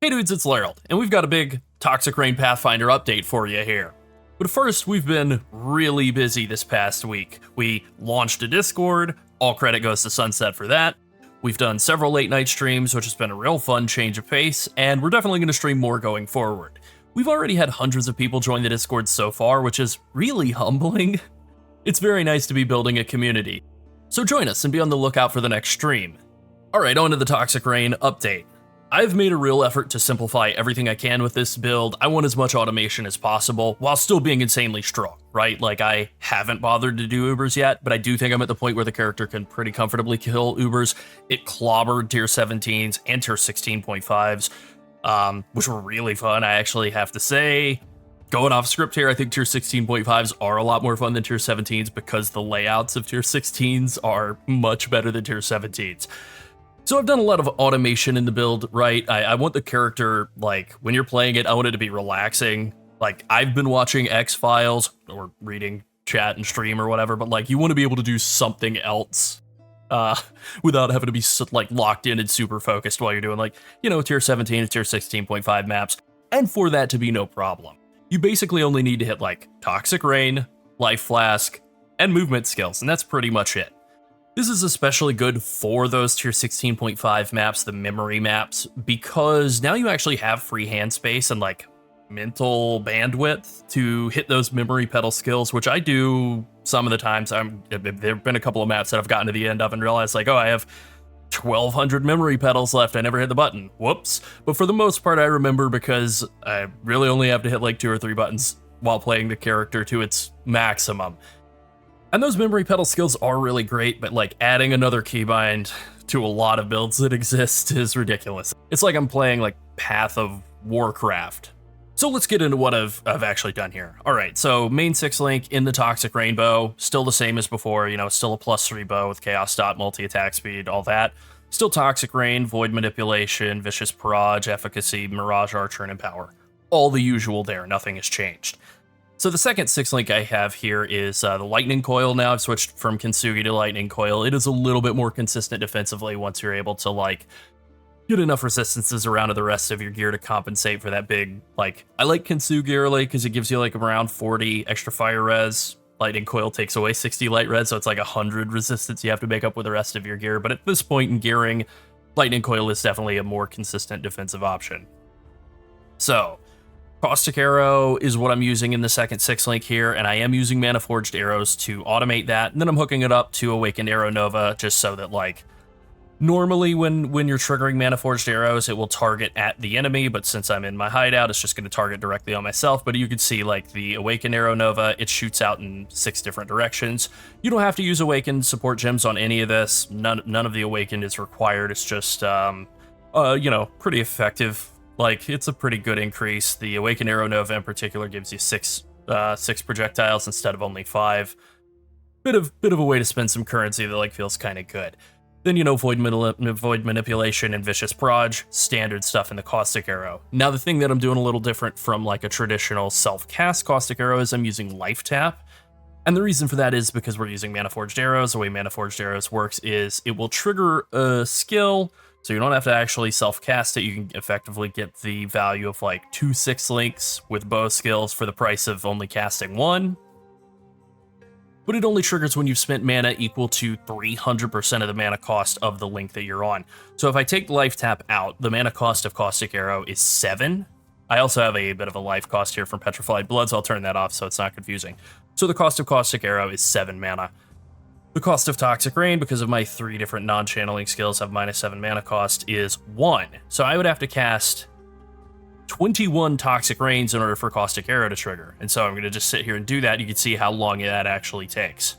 Hey dudes, it's Laryl, and we've got a big Toxic Rain Pathfinder update for you here. But first, we've been really busy this past week. We launched a Discord, all credit goes to Sunset for that. We've done several late night streams, which has been a real fun change of pace, and we're definitely going to stream more going forward. We've already had hundreds of people join the Discord so far, which is really humbling. It's very nice to be building a community. So join us and be on the lookout for the next stream. Alright, on to the Toxic Rain update. I've made a real effort to simplify everything I can with this build. I want as much automation as possible while still being insanely strong, right? Like, I haven't bothered to do Ubers yet, but I do think I'm at the point where the character can pretty comfortably kill Ubers. It clobbered tier 17s and tier 16.5s, which were really fun, I actually have to say. Going off script here, I think tier 16.5s are a lot more fun than tier 17s because the layouts of tier 16s are much better than tier 17s. So I've done a lot of automation in the build, right? I want the character, like, when you're playing it, I want it to be relaxing. Like, I've been watching X-Files, or reading chat and stream or whatever, but, like, you want to be able to do something else without having to be, like, locked in and super focused while you're doing, like, you know, tier 17 and tier 16.5 maps, and for that to be no problem. You basically only need to hit, like, Toxic Rain, Life Flask, and movement skills, and that's pretty much it. This is especially good for those tier 16.5 maps, the memory maps, because now you actually have free hand space and like mental bandwidth to hit those memory pedal skills, which I do some of the times. There've been a couple of maps that I've gotten to the end of and realized like, oh, I have 1,200 memory pedals left. I never hit the button. Whoops. But for the most part, I remember because I really only have to hit like 2 or 3 buttons while playing the character to its maximum. And those memory pedal skills are really great, but like adding another keybind to a lot of builds that exist is ridiculous. It's like I'm playing like Path of Warcraft. So let's get into what I've actually done here. All right, so main 6-link in the Toxic Rainbow, still the same as before, you know, still a +3 bow with Chaos Dot, multi-attack speed, all that. Still Toxic Rain, Void Manipulation, Vicious Barrage, Efficacy, Mirage Archer, and Empower. All the usual there, nothing has changed. So the second 6-link I have here is the Lightning Coil now. I've switched from Kintsugi to Lightning Coil. It is a little bit more consistent defensively once you're able to, like, get enough resistances around to the rest of your gear to compensate for that big, like, I like Kintsugi early because it gives you, like, around 40 extra fire res. Lightning Coil takes away 60 light res, so it's like 100 resistance you have to make up with the rest of your gear. But at this point in gearing, Lightning Coil is definitely a more consistent defensive option. So Caustic Arrow is what I'm using in the second 6-link here, and I am using Mana Forged Arrows to automate that, and then I'm hooking it up to Awakened Arrow Nova just so that, like, normally when you're triggering Mana Forged Arrows, it will target at the enemy, but since I'm in my hideout, it's just going to target directly on myself. But you can see, like, the Awakened Arrow Nova, it shoots out in 6 different directions. You don't have to use Awakened support gems on any of this. None of the Awakened is required. It's just, you know, pretty effective. Like, it's a pretty good increase. The Awakened Arrow Nova in particular gives you 6 projectiles instead of only 5. Bit of a way to spend some currency that, like, feels kind of good. Then, you know, Void Manipulation and Vicious Barrage, standard stuff in the Caustic Arrow. Now, the thing that I'm doing a little different from, like, a traditional self-cast Caustic Arrow is I'm using Life Tap. And the reason for that is because we're using Mana Forged Arrows. The way Mana Forged Arrows works is it will trigger a skill, so you don't have to actually self-cast it. You can effectively get the value of like 2 6-links with bow skills for the price of only casting 1. But it only triggers when you've spent mana equal to 300% of the mana cost of the link that you're on. So if I take Life Tap out, the mana cost of Caustic Arrow is 7. I also have a bit of a life cost here from Petrified Blood, so I'll turn that off so it's not confusing. So the cost of Caustic Arrow is 7 mana. The cost of Toxic Rain, because of my 3 different non-channeling skills have -7 mana cost, is 1. So I would have to cast 21 Toxic Rains in order for Caustic Arrow to trigger. And so I'm going to just sit here and do that. You can see how long that actually takes.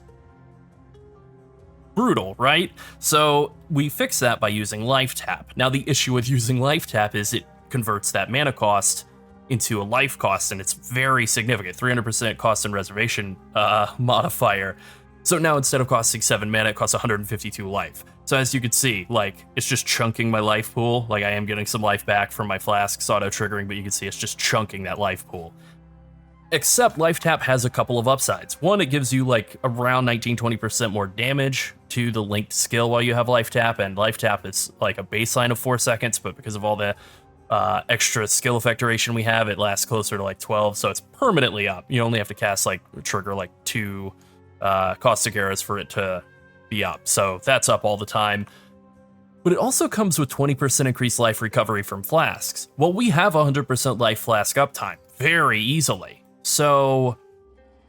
Brutal, right? So we fix that by using Life Tap. Now the issue with using Life Tap is it converts that mana cost into a life cost, and it's very significant. 300% cost and reservation modifier. So now instead of costing 7 mana, it costs 152 life. So as you can see, like, it's just chunking my life pool. Like, I am getting some life back from my Flasks auto-triggering, but you can see it's just chunking that life pool. Except Life Tap has a couple of upsides. One, it gives you, like, around 19-20% more damage to the linked skill while you have Life Tap, and Life Tap is, like, a baseline of 4 seconds, but because of all the extra skill effect duration we have, it lasts closer to like 12, so it's permanently up. You only have to cast like trigger like 2 caustic arrows for it to be up, so that's up all the time. But it also comes with 20% increased life recovery from flasks. Well, we have 100% life flask uptime very easily, so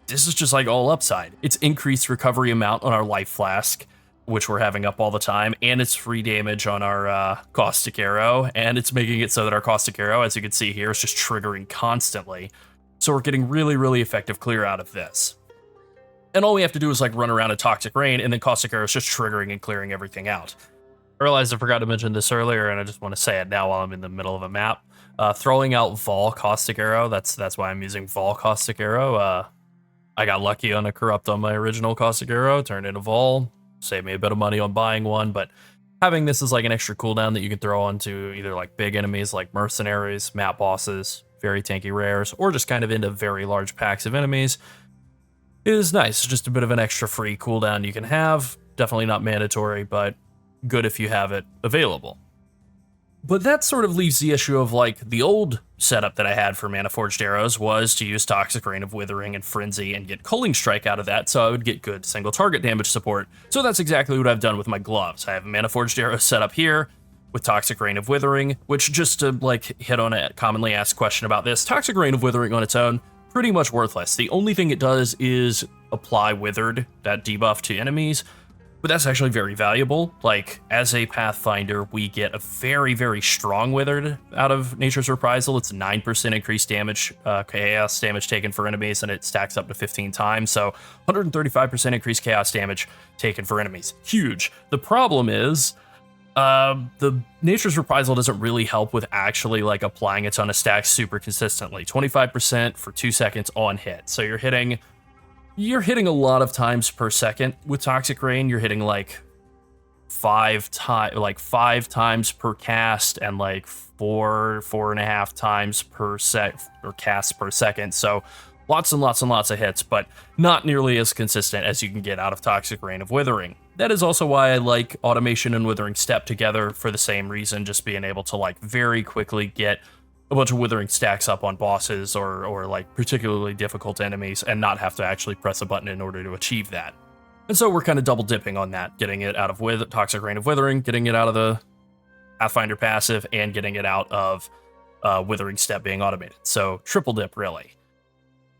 this is just like all upside. It's increased recovery amount on our life flask, which we're having up all the time, and it's free damage on our caustic arrow, and it's making it so that our caustic arrow, as you can see here, is just triggering constantly. So we're getting really, really effective clear out of this. And all we have to do is like run around a Toxic Rain, and then caustic arrow is just triggering and clearing everything out. I realized I forgot to mention this earlier, and I just want to say it now while I'm in the middle of a map. Throwing out Vol caustic arrow, that's why I'm using Vol caustic arrow. I got lucky on a corrupt on my original caustic arrow, turned into Vol. Save me a bit of money on buying one, but having this as like an extra cooldown that you can throw onto either like big enemies like mercenaries, map bosses, very tanky rares, or just kind of into very large packs of enemies is nice. Just a bit of an extra free cooldown you can have. Definitely not mandatory, but good if you have it available. But that sort of leaves the issue of like the old setup that I had for Mana Forged Arrows was to use Toxic Rain of Withering and Frenzy and get Culling Strike out of that, so I would get good single target damage support. So that's exactly what I've done with my gloves. I have Mana Forged Arrows set up here with Toxic Rain of Withering, which, just to like hit on a commonly asked question about this, Toxic Rain of Withering on its own, pretty much worthless. The only thing it does is apply Withered, that debuff, to enemies, but that's actually very valuable. Like, as a Pathfinder, we get a very, very strong Withered out of Nature's Reprisal. It's 9% increased damage, chaos damage taken for enemies, and it stacks up to 15 times. So 135% increased chaos damage taken for enemies. Huge. The problem is, the Nature's Reprisal doesn't really help with actually like applying it on a stack super consistently. 25% for 2 seconds on hit. So you're hitting a lot of times per second with Toxic Rain. You're hitting like 5 times per cast and like 4.5 times per cast per second. So lots and lots and lots of hits, but not nearly as consistent as you can get out of Toxic Rain of Withering. That is also why I like Automation and Withering Step together, for the same reason, just being able to like very quickly get a bunch of Withering stacks up on bosses or like particularly difficult enemies and not have to actually press a button in order to achieve that. And so we're kind of double dipping on that, getting it out of Toxic Rain of Withering, getting it out of the Pathfinder passive, and getting it out of Withering Step being automated. So triple dip, really.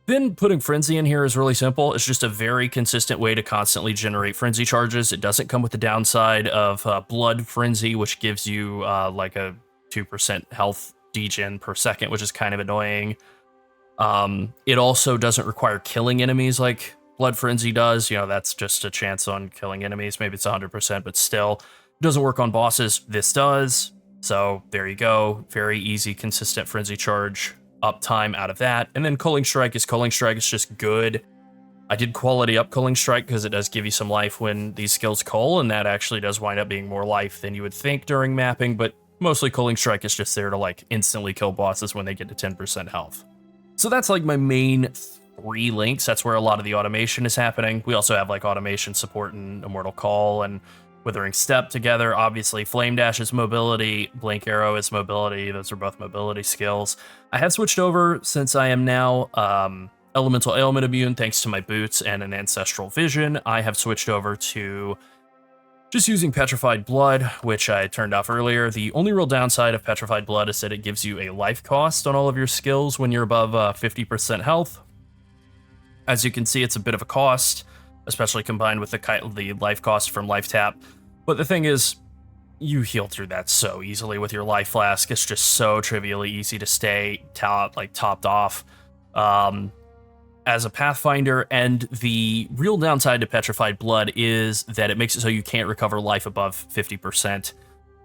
Then putting Frenzy in here is really simple. It's just a very consistent way to constantly generate Frenzy charges. It doesn't come with the downside of Blood Frenzy, which gives you like a 2% health degen per second, which is kind of annoying. It also doesn't require killing enemies like Blood Frenzy does. You know, that's just a chance on killing enemies. Maybe it's 100%, but still. It doesn't work on bosses. This does. So there you go. Very easy, consistent Frenzy charge uptime out of that. And then Culling Strike is just good. I did quality up Culling Strike because it does give you some life when these skills cull, and that actually does wind up being more life than you would think during mapping, but mostly Culling Strike is just there to like instantly kill bosses when they get to 10% health. So that's like my main 3 links. That's where a lot of the automation is happening. We also have like automation support in Immortal Call and Withering Step together. Obviously, Flame Dash is mobility, Blink Arrow is mobility. Those are both mobility skills. I have switched over, since I am now Elemental Ailment immune thanks to my boots and an Ancestral Vision. I have switched over to just using Petrified Blood, which I turned off earlier. The only real downside of Petrified Blood is that it gives you a life cost on all of your skills when you're above 50% health. As you can see, it's a bit of a cost, especially combined with the life cost from Life Tap. But the thing is, you heal through that so easily with your Life Flask. It's just so trivially easy to stay topped off as a Pathfinder. And the real downside to Petrified Blood is that it makes it so you can't recover life above 50%,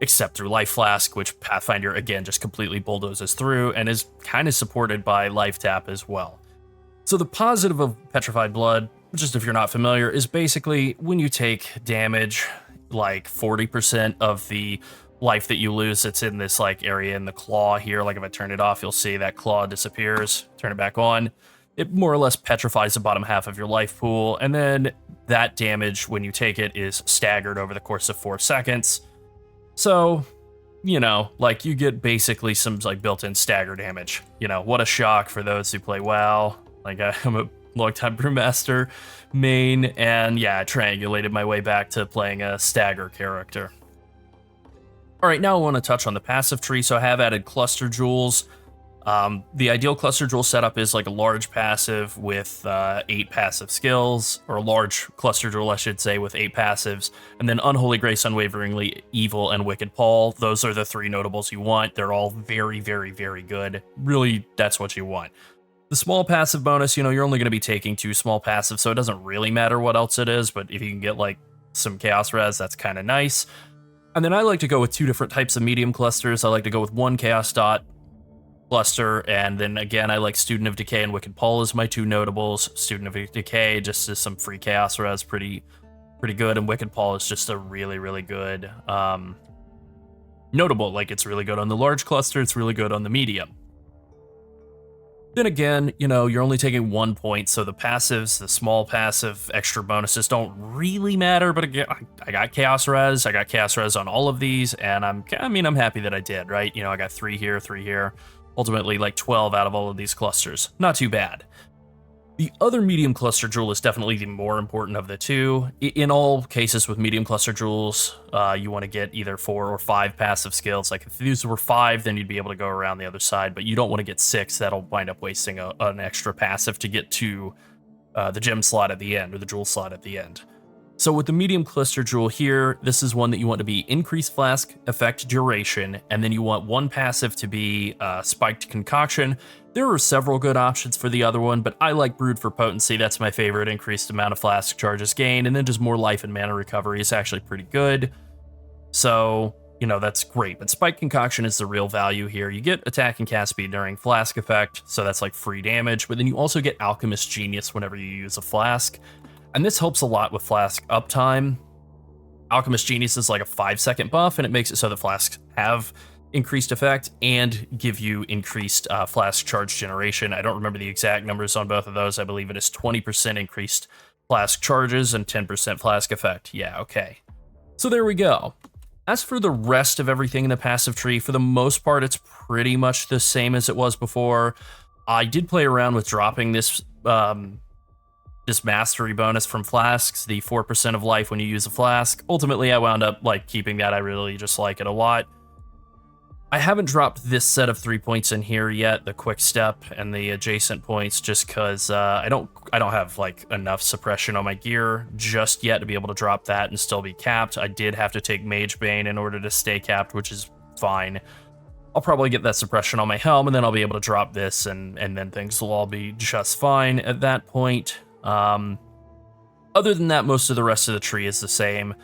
except through Life Flask, which Pathfinder, again, just completely bulldozes through and is kind of supported by Life Tap as well. So the positive of Petrified Blood, just if you're not familiar, is basically when you take damage, like 40% of the life that you lose that's in this like area in the claw here. Like if I turn it off, you'll see that claw disappears. Turn it back on. It more or less petrifies the bottom half of your life pool. And then that damage, when you take it, is staggered over the course of 4 seconds. So you know, like you get basically some like built-in stagger damage. You know, what a shock for those who play WoW. Like I'm a longtime brewmaster main, and yeah, I triangulated my way back to playing a stagger character. All right, now I want to touch on the passive tree. So I have added cluster jewels. The ideal cluster jewel setup is like a large passive with 8 passive skills, or a large cluster jewel, I should say, with 8 passives, and then Unholy Grace, Unwaveringly Evil, and Wicked Paul. Those are the 3 notables you want. They're all very, very, very good. Really, that's what you want. The small passive bonus, you know, you're only going to be taking 2 small passives, so it doesn't really matter what else it is, but if you can get like some Chaos Res, that's kind of nice. And then I like to go with 2 different types of medium clusters. I like to go with 1 Chaos Dot cluster, and then again I like Student of Decay and Wicked Paul as my 2 notables. Student of Decay just is some free Chaos Res, pretty good, and Wicked Paul is just a really, really good notable. Like, it's really good on the large cluster, it's really good on the medium. Then again, you know, you're only taking 1 point, so the passives, the small passive extra bonuses don't really matter, but again, I got Chaos Res, on all of these, and I'm happy that I did, right? You know, I got 3 here, 3 here, ultimately like 12 out of all of these clusters. Not too bad. The other medium cluster jewel is definitely the more important of the 2. In all cases with medium cluster jewels, you want to get either 4 or 5 passive skills. Like if these were 5, then you'd be able to go around the other side, but you don't want to get 6. That'll wind up wasting an extra passive to get to the gem slot at the end, or the jewel slot at the end. So with the medium cluster jewel here, this is one that you want to be increased flask effect duration, and then you want 1 passive to be spiked concoction. There are several good options for the other one, but I like Brood for potency. That's my favorite. Increased amount of flask charges gained, and then just more life and mana recovery is actually pretty good. So, you know, that's great. But spiked concoction is the real value here. You get attack and cast speed during flask effect, so that's like free damage, but then you also get Alchemist Genius whenever you use a flask. And this helps a lot with flask uptime. Alchemist Genius is like a 5-second buff, and it makes it so that flasks have increased effect and give you increased flask charge generation. I don't remember the exact numbers on both of those. I believe it is 20% increased flask charges and 10% flask effect. Yeah, okay. So there we go. As for the rest of everything in the passive tree, for the most part, it's pretty much the same as it was before. I did play around with dropping this mastery bonus from flasks, the 4% of life when you use a flask. Ultimately, I wound up like keeping that. I really just like it a lot. I haven't dropped this set of 3 points in here yet, the quick step and the adjacent points, just because I don't have like enough suppression on my gear just yet to be able to drop that and still be capped. I did have to take Mage Bane in order to stay capped, which is fine. I'll probably get that suppression on my helm, and then I'll be able to drop this, and then things will all be just fine at that point. Other than that, most of the rest of the tree is the same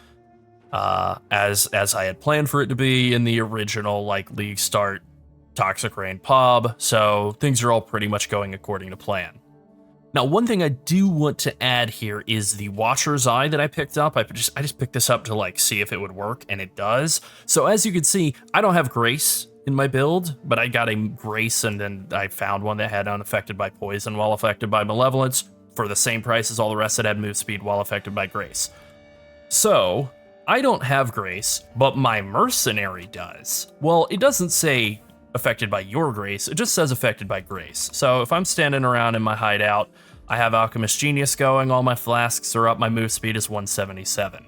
as I had planned for it to be in the original like League Start Toxic Rain pub, so things are all pretty much going according to plan. Now, one thing I do want to add here is the Watcher's Eye that I picked up. I just picked this up to like see if it would work, and it does. So as you can see, I don't have Grace in my build, but I got a Grace, and then I found one that had unaffected by poison while affected by malevolence for the same price as all the rest that had move speed while affected by Grace. So I don't have Grace, but my Mercenary does. Well, it doesn't say affected by your Grace, it just says affected by Grace. So if I'm standing around in my hideout, I have Alchemist Genius going, all my flasks are up, my move speed is 177.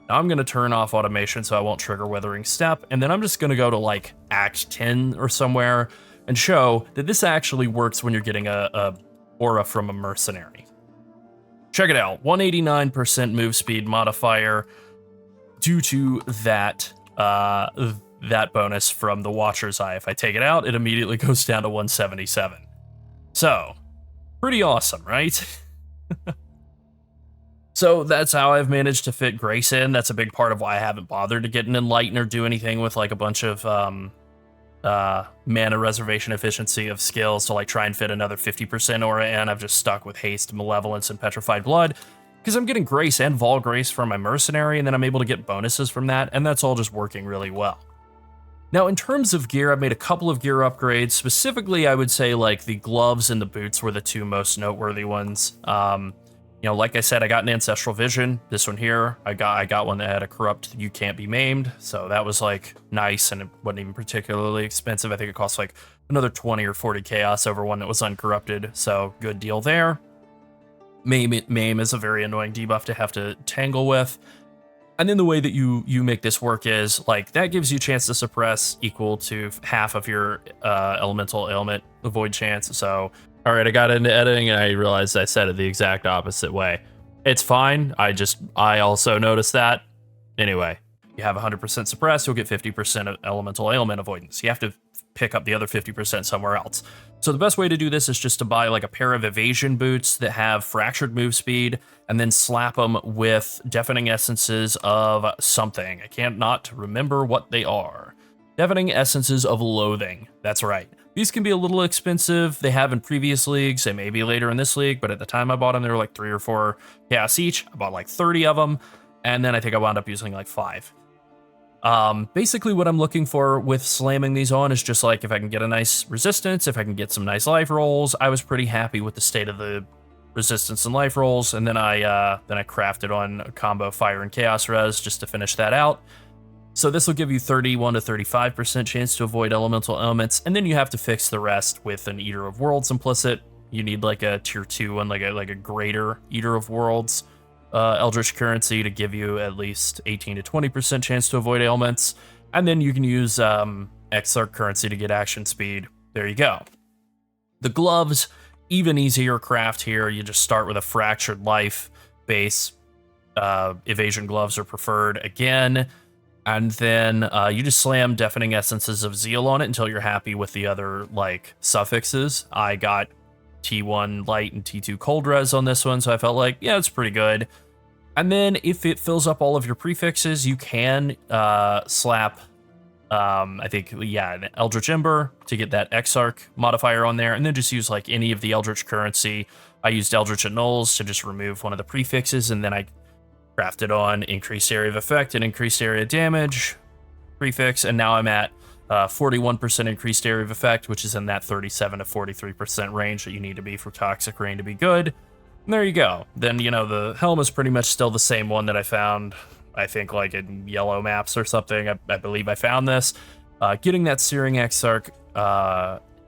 Now I'm going to turn off automation so I won't trigger Withering Step, and then I'm just going to go to like Act 10 or somewhere and show that this actually works when you're getting a aura from a Mercenary. Check it out, 189% move speed modifier due to that bonus from the Watcher's Eye. If I take it out, it immediately goes down to 177. So, pretty awesome, right? So that's how I've managed to fit Grace in. That's a big part of why I haven't bothered to get an Enlighten or do anything with like a bunch of mana reservation efficiency of skills to like try and fit another 50% aura in. I've just stuck with Haste, Malevolence, and Petrified Blood, because I'm getting Grace and Vol Grace from my Mercenary, and then I'm able to get bonuses from that, and that's all just working really well. Now, in terms of gear, I've made a couple of gear upgrades. Specifically, I would say like the gloves and the boots were the 2 most noteworthy ones. like I said, I got an Ancestral Vision. This one here, I got one that had a corrupt You Can't Be Maimed, so that was like nice, and it wasn't even particularly expensive. I think it cost like another 20 or 40 chaos over one that was uncorrupted, so good deal there. Maim is a very annoying debuff to have to tangle with. And then the way that you make this work is, like, that gives you a chance to suppress equal to half of your elemental ailment avoid chance. So, all right, I got into editing and I realized I said it the exact opposite way. It's fine. I also noticed that. Anyway, you have 100% suppress, you'll get 50% of elemental ailment avoidance. You have to pick up the other 50% somewhere else. So the best way to do this is just to buy like a pair of evasion boots that have fractured move speed, and then slap them with deafening essences of something. I can't not remember what they are. Deafening essences of loathing. That's right. These can be a little expensive. They have in previous leagues. They may be later in this league, but at the time I bought them, they were like 3 or 4 chaos each. I bought like 30 of them, and then I think I wound up using like 5. Basically what I'm looking for with slamming these on is just like, if I can get a nice resistance, if I can get some nice life rolls. I was pretty happy with the state of the resistance and life rolls, and then I crafted on a combo fire and chaos res just to finish that out. So this will give you 31 to 35% chance to avoid elemental elements, and then you have to fix the rest with an Eater of Worlds implicit. You need like a tier 2 and like a greater Eater of Worlds Eldritch currency to give you at least 18 to 20% chance to avoid ailments, and then you can use Exarch currency to get action speed. There you go. The gloves, even easier craft here. You just start with a fractured life base. Evasion gloves are preferred again, and then you just slam deafening essences of zeal on it until you're happy with the other like suffixes. I got T1 light and T2 cold res on this one, so I felt like, yeah, it's pretty good. And then if it fills up all of your prefixes, you can slap, I think, yeah, an Eldritch Ember to get that Exarch modifier on there, and then just use like any of the Eldritch currency. I used Eldritch Annuls to just remove one of the prefixes, and then I crafted on increased area of effect and increased area damage prefix, and now I'm at 41% increased area of effect, which is in that 37 to 43% range that you need to be for Toxic Rain to be good. And there you go. Then, the helm is pretty much still the same one that I found, I think, like in yellow maps or something. I believe I found this. Getting that Searing Exarch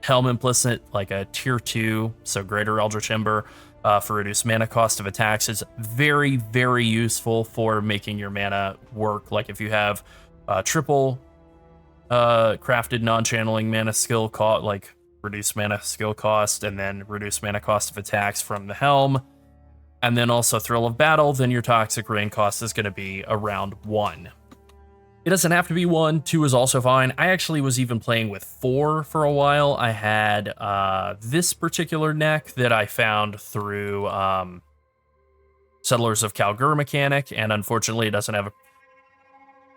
helm implicit, like a tier 2, so greater Eldritch Ember, for reduced mana cost of attacks is very, very useful for making your mana work. Like if you have triple crafted non-channeling mana skill cost, like reduced mana skill cost, and then reduced mana cost of attacks from the helm, and then also Thrill of Battle, then your Toxic Rain cost is going to be around 1. It doesn't have to be 1, 2 is also fine. I actually was even playing with 4 for a while. I had this particular neck that I found through Settlers of Kalgur mechanic, and unfortunately it doesn't have a,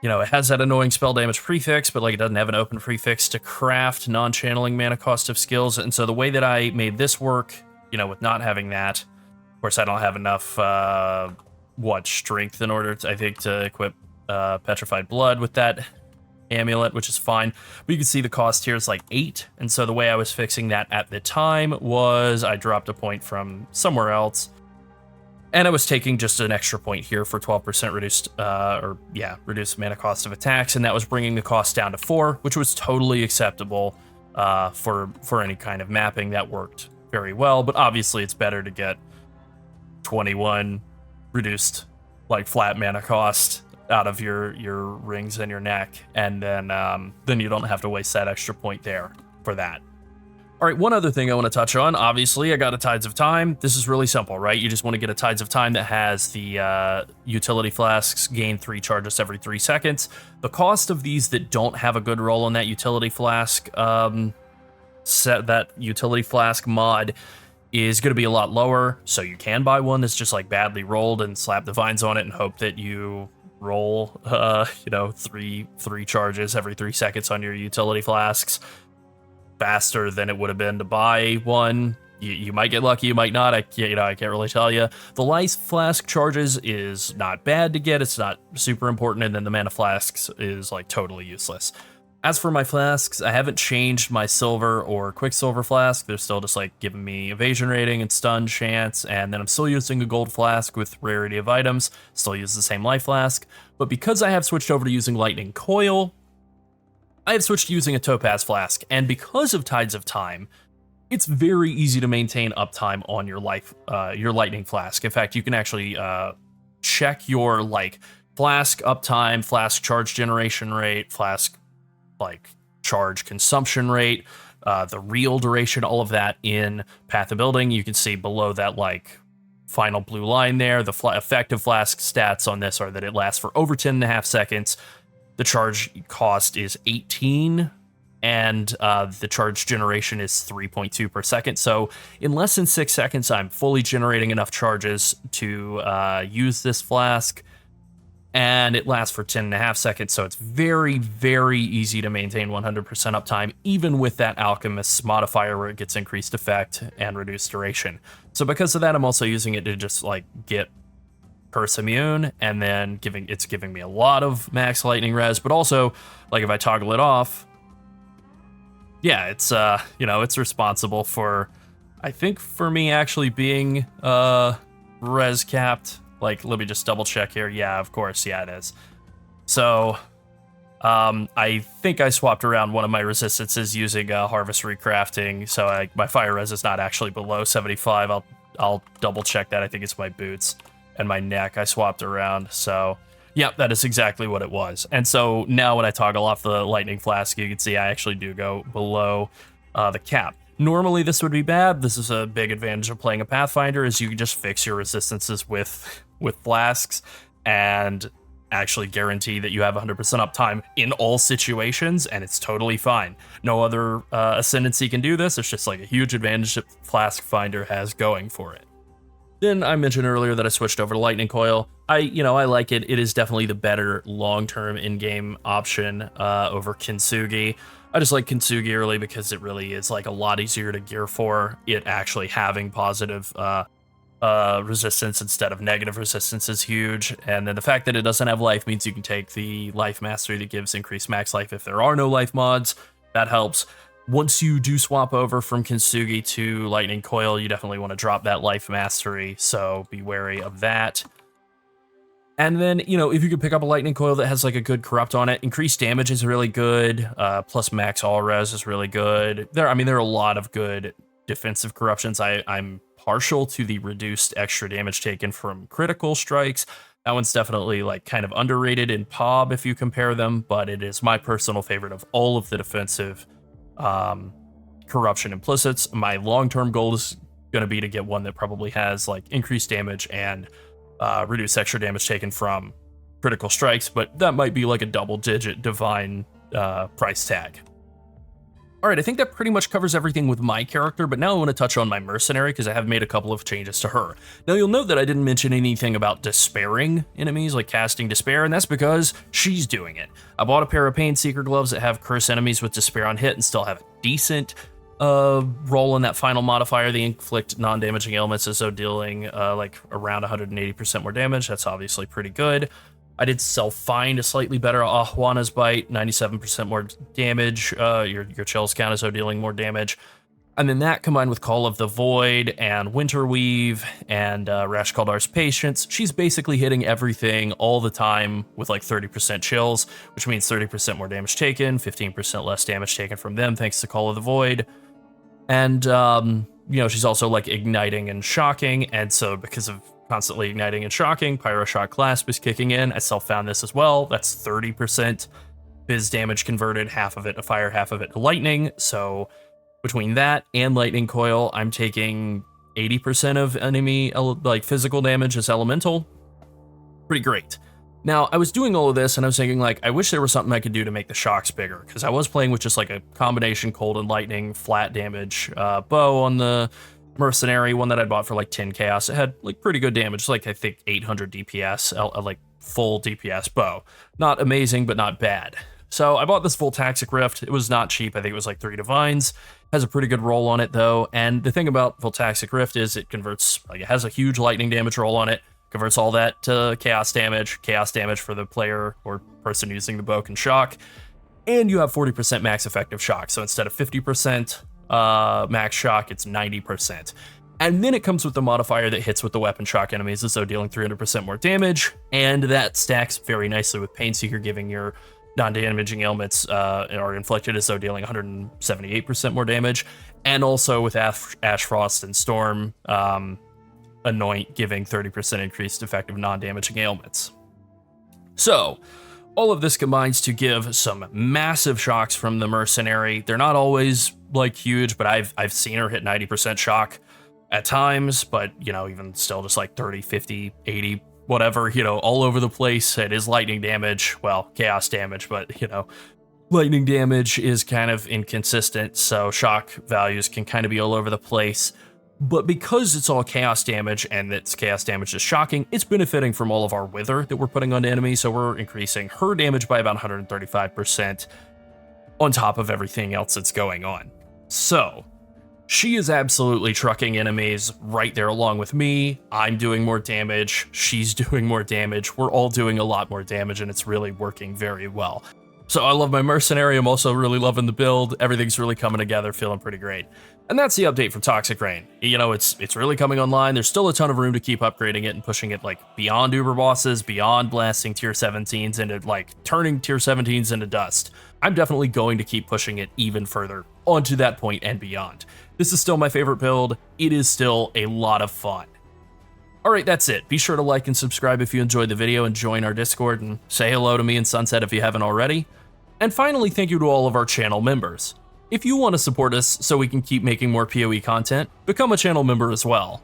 it has that annoying spell damage prefix, but like it doesn't have an open prefix to craft non-channeling mana cost of skills. And so the way that I made this work, with not having that, of course I don't have enough, strength in order to, I think, to equip Petrified Blood with that amulet, which is fine. But you can see the cost here is like 8. And so the way I was fixing that at the time was I dropped a point from somewhere else, and I was taking just an extra point here for 12% reduced mana cost of attacks, and that was bringing the cost down to 4, which was totally acceptable for any kind of mapping. That worked very well, but obviously it's better to get 21 reduced, like, flat mana cost out of your rings and your neck, and then you don't have to waste that extra point there for that. All right, one other thing I want to touch on. Obviously, I got a Tides of Time. This is really simple, right? You just want to get a Tides of Time that has the utility flasks gain 3 charges every 3 seconds. The cost of these that don't have a good roll on that utility flask mod is going to be a lot lower. So you can buy one that's just like badly rolled and slap divines on it and hope that you roll, 3 charges every 3 seconds on your utility flasks faster than it would have been to buy one. You might get lucky, you might not. I can't really tell you. The life flask charges is not bad to get. It's not super important, and then the mana flasks is like totally useless. As for my flasks, I haven't changed my silver or quicksilver flask. They're still just like giving me evasion rating and stun chance, and then I'm still using a gold flask with rarity of items, still use the same life flask. But because I have switched over to using lightning coil, I have switched to using a topaz flask, and because of Tides of Time, it's very easy to maintain uptime on your lightning flask. In fact, you can actually check your like flask uptime, flask charge generation rate, flask like charge consumption rate, the real duration, all of that in Path of Building. You can see below that like final blue line there, the effective flask stats on this are that it lasts for over 10.5 seconds. The charge cost is 18, and the charge generation is 3.2 per second. So in less than 6 seconds, I'm fully generating enough charges to use this flask. And it lasts for 10.5 seconds, so it's very, very easy to maintain 100% uptime, even with that Alchemist's modifier where it gets increased effect and reduced duration. So because of that, I'm also using it to just like get curse immune, and then it's giving me a lot of max lightning res, but also like if I toggle it off, yeah, it's it's responsible for, I think for me actually being res capped. Like, let me just double check here. Yeah, of course. Yeah, it is. So, I think I swapped around one of my resistances using Harvest Recrafting. So my fire res is not actually below 75. I'll double check that. I think it's my boots and my neck I swapped around. So, yeah, that is exactly what it was. And so now when I toggle off the lightning flask, you can see I actually do go below the cap. Normally this would be bad. This is a big advantage of playing a Pathfinder, is you can just fix your resistances with flasks and actually guarantee that you have 100% uptime in all situations, and it's totally fine. No other Ascendancy can do this. It's just like a huge advantage that Flask Finder has going for it. Then I mentioned earlier that I switched over to Lightning Coil. I like it. It is definitely the better long-term in-game option over Kintsugi. I just like Kintsugi early because it really is like a lot easier to gear for. It actually having positive resistance instead of negative resistance is huge. And then the fact that it doesn't have life means you can take the life mastery that gives increased max life if there are no life mods. That helps. Once you do swap over from Kintsugi to Lightning Coil, you definitely want to drop that life mastery, so be wary of that. And then, if you could pick up a Lightning Coil that has like a good corrupt on it, increased damage is really good, plus max all res is really good. There are a lot of good defensive corruptions. I'm partial to the reduced extra damage taken from critical strikes. That one's definitely like kind of underrated in PoB if you compare them, but it is my personal favorite of all of the defensive corruption implicits. My long-term goal is going to be to get one that probably has like increased damage and reduce extra damage taken from critical strikes, but that might be like a double-digit divine price tag. All right, I think that pretty much covers everything with my character, but now I want to touch on my Mercenary because I have made a couple of changes to her. Now you'll note that I didn't mention anything about despairing enemies, like casting Despair, and that's because she's doing it. I bought a pair of Pain Seeker gloves that have curse enemies with Despair on hit and still have a decent roll in that final modifier. They inflict non-damaging ailments as though dealing like around 180% more damage. That's obviously pretty good. I did self-find a slightly better Ahuana's Bite, 97% more damage. Your chills count as though dealing more damage. And then that combined with Call of the Void and Winter Weave and Rash Kaldar's Patience, she's basically hitting everything all the time with like 30% chills, which means 30% more damage taken, 15% less damage taken from them thanks to Call of the Void. And, she's also like igniting and shocking, and so because of constantly igniting and shocking, Pyro Shock Clasp is kicking in. I self-found this as well. That's 30% biz damage converted, half of it to fire, half of it to lightning. So between that and Lightning Coil, I'm taking 80% of enemy like physical damage as elemental. Pretty great. Now, I was doing all of this and I was thinking like, I wish there was something I could do to make the shocks bigger, because I was playing with just like a combination cold and lightning flat damage bow on the Mercenary, one that I bought for like 10 chaos. It had like pretty good damage, like I think 800 DPS, like full DPS bow. Not amazing, but not bad. So I bought this full Toxic Rift. It was not cheap. I think it was like 3 divines. Has a pretty good roll on it though. And the thing about full Toxic Rift is it converts, like it has a huge lightning damage roll on it. Converts all that to chaos damage for the player or person using the bow can shock. and you have 40% max effective shock. So instead of 50% max shock, it's 90%. And then it comes with the modifier that hits with the weapon shock enemies, as though dealing 300% more damage, and that stacks very nicely with Painseeker, giving your non-damaging ailments are inflicted as though dealing 178% more damage, and also with Ash Frost and Storm, Anoint, giving 30% increased effective non-damaging ailments. So, all of this combines to give some massive shocks from the Mercenary. They're not always like huge, but I've seen her hit 90% shock at times, but you know, even still just like 30, 50, 80, whatever, you know, all over the place. It is lightning damage, well, chaos damage, but you know, lightning damage is kind of inconsistent, so shock values can kind of be all over the place. But because it's all chaos damage and its chaos damage is shocking, it's benefiting from all of our wither that we're putting on enemies, so we're increasing her damage by about 135% on top of everything else that's going on. So, she is absolutely trucking enemies right there along with me. I'm doing more damage, she's doing more damage, we're all doing a lot more damage, and it's really working very well. So I love my Mercenary, I'm also really loving the build, everything's really coming together, feeling pretty great. And that's the update for Toxic Rain. You know, it's really coming online, there's still a ton of room to keep upgrading it and pushing it like beyond Uber bosses, beyond blasting tier 17s into like turning tier 17s into dust. I'm definitely going to keep pushing it even further onto that point and beyond. This is still my favorite build, it is still a lot of fun. Alright, that's it. Be sure to like and subscribe if you enjoyed the video and join our Discord and say hello to me and Sunset if you haven't already. And finally, thank you to all of our channel members. If you want to support us so we can keep making more PoE content, become a channel member as well.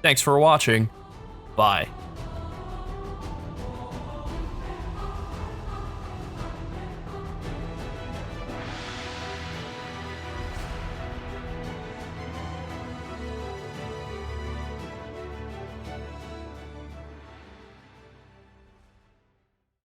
Thanks for watching. Bye.